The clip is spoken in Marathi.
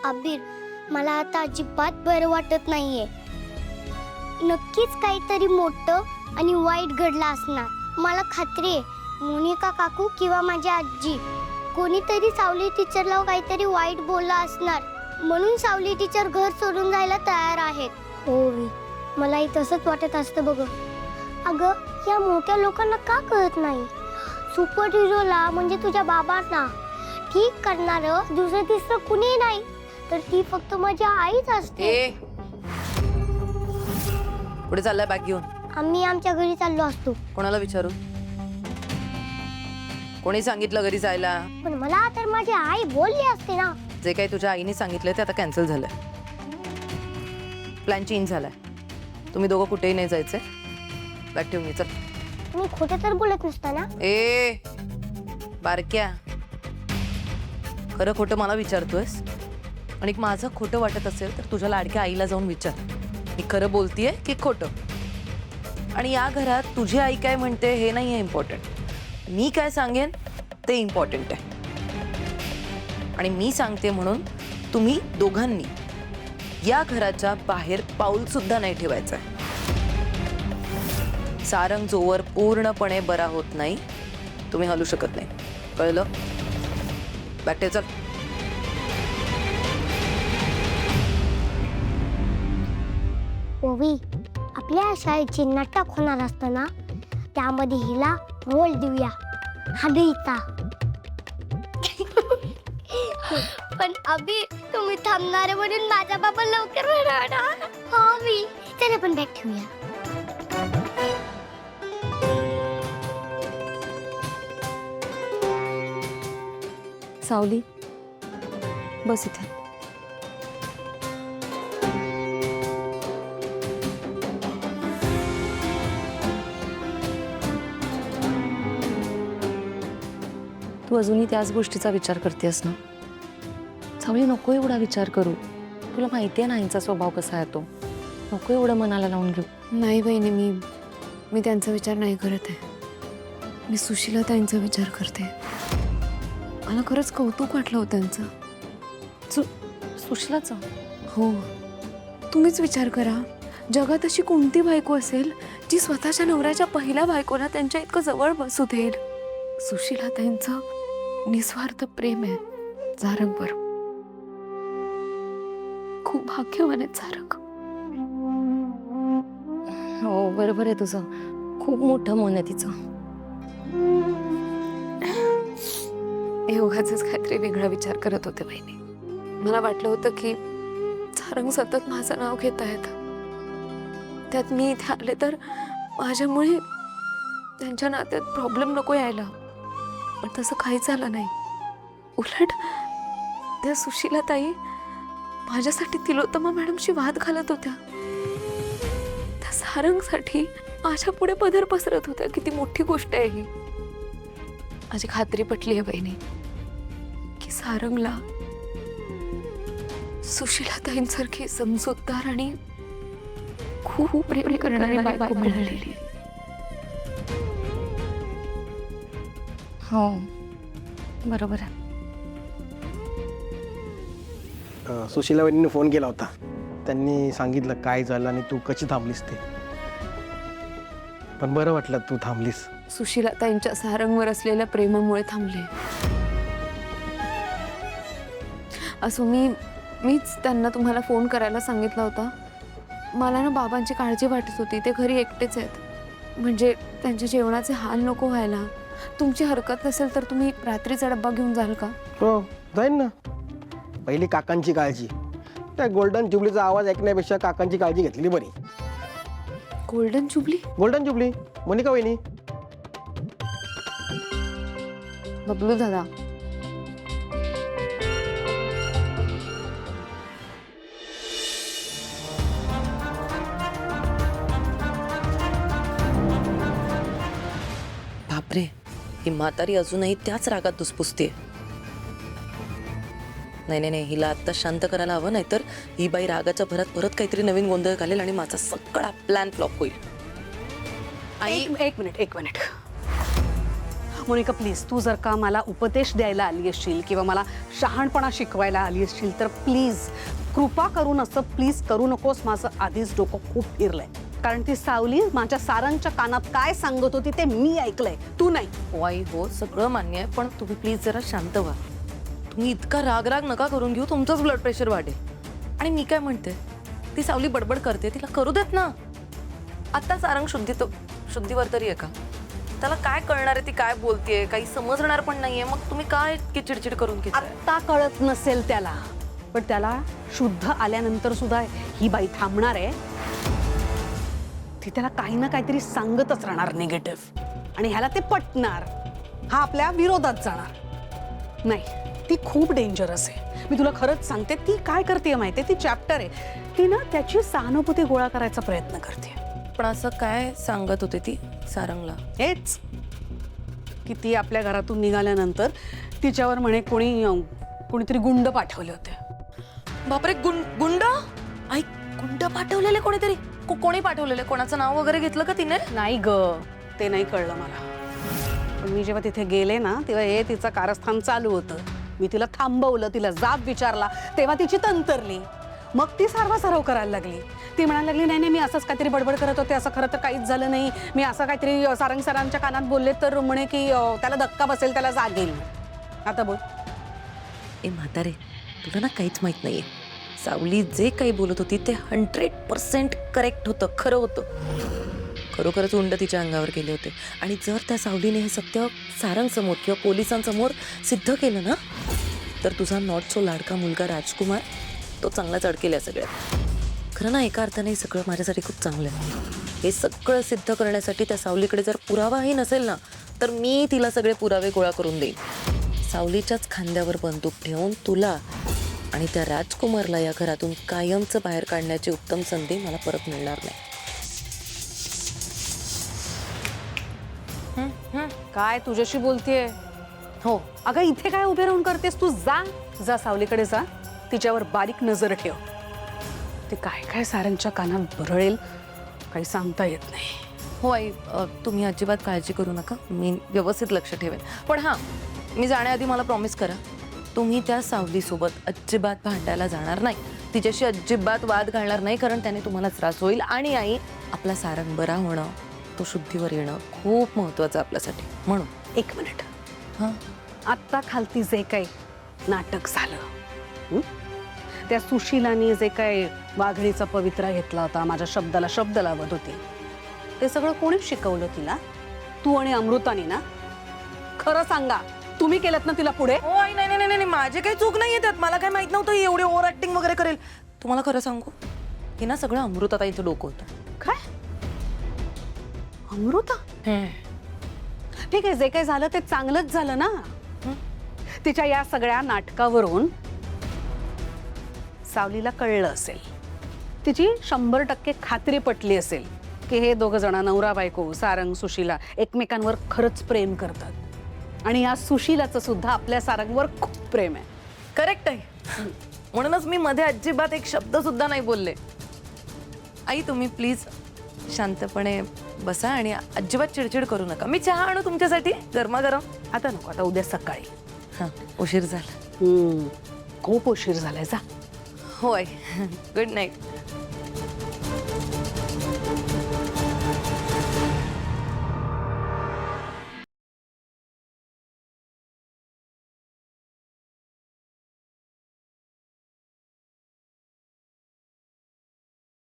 अबीर, मला आता अजिबात बरं वाटत नाहीये. नक्कीच काहीतरी मोठं आणि वाईट घडलं असणार. मला खात्री आहे मोनिका काकू किंवा माझी आजी कोणीतरी सावली टीचरला काहीतरी वाईट बोललं असणार, म्हणून सावली टीचर घर सोडून जायला तयार आहेत. हो, मलाही तसंच वाटत असतं बघ. अगं, या मोठ्या लोकांना का कळत नाही? सुपर हिरोला म्हणजे तुझ्या बाबांना ठीक करणारं दुसरं तिसरं कुणी नाही, तर ती फक्त माझी आईच असते. पुढे चाललाय बॅग घेऊन? आम्ही आमच्या घरी चाललो असतो. कोणाला विचारू? कोणी सांगितलं घरी जायला? पण मला तर माझी आई बोलली असते ना. जे काही तुझ्या आईने सांगितलं ते आता कॅन्सल झालंय. प्लॅन चेंज झालाय. तुम्ही दोघं कुठेही नाही जायचे. बॅग ठेवून घे, चल. तुम्ही खोटं तर बोलत नसता ना? बारक्या, खरं खोटं मला विचारतोयस? आणि माझं खोटं वाटत असेल तर तुझ्या लाडक्या आईला जाऊन विचार, मी खरं बोलतीये की खोटं. आणि या घरात तुझी आई काय म्हणते हे नाही आहे इम्पॉर्टंट, मी काय सांगेन ते इम्पॉर्टंट आहे. आणि मी सांगते म्हणून तुम्ही दोघांनी या घराच्या बाहेर पाऊल सुद्धा नाही ठेवायचं आहे. सारंग जोवर पूर्णपणे बरा होत नाही तुम्ही हलू शकत नाही, कळलं? बॅग ठेव, चल. ओवी, आपल्या शाळेची नाटक होणार असताना त्यामध्ये हिला रोल देऊया, हबीता. पण अभि, तुम्ही थांबणारे म्हणून माझा बाबा लवकर येणार. हो मी, चला पण बॅग ठेवूया. सावली, बस इथे. तू अजूनही त्याच गोष्टीचा विचार करतेस ना? सावली, नको एवढा विचार करू. तुला माहिती आहे ना आईचा स्वभाव कसा आहे तो. नको एवढं मनाला लावून घेऊ. नाही बहिणी, मी त्यांचा विचार नाही करत आहे. मी सुशीला ताईंचा विचार करते. मला खरंच कौतुक वाटलं होतं त्यांचं. सुशीलाचं? हो, तुम्हीच विचार करा, जगात अशी कोणती बायको असेल जी स्वतःच्या नवऱ्याच्या पहिल्या बायकोला त्यांच्या इतकं जवळ बसू देईल. सुशीला ताईंचं निस्वार्थ प्रेम आहे झारंगवर. खूप भाग्यवान आहे झारंग. हो, बरोबर आहे तुझं. खूप मोठं मन आहे तिचं. उगाचच काहीतरी वेगळा विचार करत होते बहिणी. मला वाटलं होतं की झारंग सतत माझं नाव घेत आहेत, त्यात मी इथे आले तर माझ्यामुळे त्यांच्या नात्यात प्रॉब्लेम नको यायला. पण तसं काहीच झालं नाही. उलट त्या सुशीला ताई माझ्यासाठी तिलोत्तमा मॅडमशी वाद घालत होत्या. त्या झारंगसाठी माझ्या पुढे पदर पसरत होत्या. किती मोठी गोष्ट आहे ही. माझी खात्री पटली आहे बहिणी की सारंगला सुशीला ताईंसारखी समजूतदार आणि खूप प्रेम करणारी बायको मिळालेली. हो, बरोबर आहे. सुशीला वहिनीने फोन केला होता. त्यांनी सांगितलं काय झालं आणि तू कशी थांबलीस ते. पण बरं वाटलं तू थांबलीस. सुशीला ताईंच्या सारंगवर असलेल्या प्रेमामुळे थांबले. असो, मीच त्यांना तुम्हाला फोन करायला सांगितला होता. मला ना बाबांची काळजी वाटत होती. ते घरी एकटेच आहेत, म्हणजे त्यांच्या जेवणाचे हाल नको व्हायला. तुमची हरकत नसेल तर तुम्ही रात्रीचा डब्बा घेऊन जाल का? हो, जाईन ना. पहिली काकांची काळजी. त्या गोल्डन जुबलीचा आवाज ऐकण्यापेक्षा काकांची काळजी घेतलेली बरी. Golden jubilee? Golden jubilee, Monika वहिनी. बबलू दादा, बापरे, ही म्हातारी अजूनही त्याच रागात धुसफुसते. नाही, हिला आत्ता शांत करायला हवं, नाहीतर ही बाई रागाच्या भरात परत काहीतरी नवीन गोंधळ घालेल आणि माझा सगळा प्लॅन फ्लॉप होईल. एक मिनिट. मोनिका प्लीज, तू जर का मला उपदेश द्यायला आली असशील किंवा मला शहाणपणा शिकवायला आली असशील तर प्लीज कृपा करून असं प्लीज करू नकोस. माझं आधीच डोकं खूप फिरलंय. कारण ती सावली माझ्या सारंगच्या कानात काय सांगत होती ते मी ऐकलंय, तू नाही. हो आई हो, सगळं मान्य आहे, पण तुम्ही प्लीज जरा शांत व्हा. तुम्ही इतका राग राग नका करून घेऊ, तुमचंच ब्लड प्रेशर वाढेल. आणि मी काय म्हणते, ती सावली बडबड करते, तिला करू देत ना. आता सारंग शुद्धीवर तरी आहे का? त्याला काय कळणार आहे ती काय बोलतेय, काही समजणार पण नाहीये. मग तुम्ही काय इतकी चिडचिड करून घेताय? आत्ता कळत नसेल त्याला, पण त्याला शुद्ध आल्यानंतर सुद्धा ही बाई थांबणार आहे. ती त्याला काही ना काहीतरी सांगतच राहणार निगेटिव्ह, आणि ह्याला ते पटणार. हा आपल्या विरोधात जाणार. नाही, ती खूप डेंजरस आहे. मी तुला खरंच सांगते. ती काय करते माहितीये, ती चॅप्टर आहे. ती ना त्याची सहानुभूती गोळा करायचा प्रयत्न करते. पण असं काय सांगत होते ती सारंगला? हेच की ती आपल्या घरातून निघाल्यानंतर तिच्यावर म्हणे कोणीतरी गुंड पाठवले होते. बापरे, गुंड? आई, गुंड पाठवलेले कोणीतरी? कोणी पाठवलेले? कोणाचं नाव वगैरे घेतलं का तिने? नाही ग, ते नाही कळलं मला. पण मी जेव्हा तिथे गेले ना, तेव्हा हे तिचं कारस्थान चालू होतं. मी तिला थांबवलं, तिला जाब विचारला, तेव्हा तिची तंतरली. मग ती सारवासारव करायला लागली. ती म्हणायला लागली, नाही नाही, मी असंच काहीतरी बडबड करत होते, असं खरं तर काहीच झालं नाही. मी असं काहीतरी सारंग सरांच्या कानात बोलले तर म्हणे की त्याला धक्का बसेल, त्याला जागेल. आता बोल. ए म्हातारे, तुला ना काहीच माहित नाहीये. सावली जे काही बोलत होती ते 100% करेक्ट होतं, खरं होतं. खरोखरच उंड तिच्या अंगावर गेले होते. आणि जर त्या सावलीने हे सत्य सारंगसमोर किंवा पोलिसांसमोर सिद्ध केलं ना, तर तुझा नॉट सो लाडका मुलगा राजकुमार तो चांगलाच अडकेल या सगळ्यात. खरं ना, एका अर्थाने हे सगळं माझ्यासाठी खूप चांगलं आहे. हे सगळं सिद्ध करण्यासाठी त्या सावलीकडे जर पुरावाही नसेल ना, तर मी तिला सगळे पुरावे गोळा करून देईन. सावलीच्याच खांद्यावर बंदूक ठेवून तुला आणि त्या राजकुमारला या घरातून कायमचं बाहेर काढण्याची उत्तम संधी मला परत मिळणार नाही. काय तुझ्याशी बोलतेय? हो अगं, इथे काय उभे राहून करतेस तू? जा सावलीकडे जा, तिच्यावर बारीक नजर ठेव. ते काय काय सारंगच्या कानात बरळेल काही सांगता येत नाही. हो आई, तुम्ही अजिबात काळजी करू नका, मी व्यवस्थित लक्ष ठेवेन. पण हां, मी जाण्याआधी मला प्रॉमिस करा, तुम्ही त्या सावलीसोबत अजिबात भांडायला जाणार नाही, तिच्याशी अजिबात वाद घालणार नाही, कारण त्याने तुम्हाला त्रास होईल. आणि आई, आपला सारंग बरा होणं, तो शुद्धीवर येणं खूप महत्त्वाचं आपल्यासाठी. म्हणून एक मिनिट. हां, आत्ता खालती जे काही नाटक झालं, त्या सुशीलाने जे काय वाघळीचा पवित्रा घेतला होता, माझ्या शब्दाला शब्द लावत होती, ते सगळं कोणी शिकवलं तिला? तू आणि अमृतानी ना? खरं सांगा, तुम्ही केलं ना तिला पुढे? हो आई, नाही नाही नाही, माझे काही चूक नाही त्यात. मला काय माहित नव्हतं ही एवढी ओव्हर ऍक्टिंग वगैरे करेल. तुम्हाला खरं सांगू, हे ना सगळं अमृताताईचं डोकं होतं. काय? अमृता? ठीक आहे, जे काही झालं ते चांगलंच झालं ना. तिच्या या सगळ्या नाटकावरून सावलीला कळलं असेल, तिची 100% खात्री पटली असेल की हे दोघं जण नवरा बायको सारंग सुशीला एकमेकांवर खरंच प्रेम करतात. आणि या सुशीलाचं सुद्धा आपल्या सारंगवर खूप प्रेम आहे. करेक्ट आहे. म्हणूनच मी मध्ये अजिबात एक शब्द सुद्धा नाही बोलले. आई, तुम्ही प्लीज शांतपणे बसा आणि अजिबात चिडचिड करू नका. मी चहा आणू तुमच्यासाठी गरमागरम? आता नको, आता उद्या सकाळी. हां, उशीर झाला. खूप उशीर झालाय. जा. होय, गुड नाईट.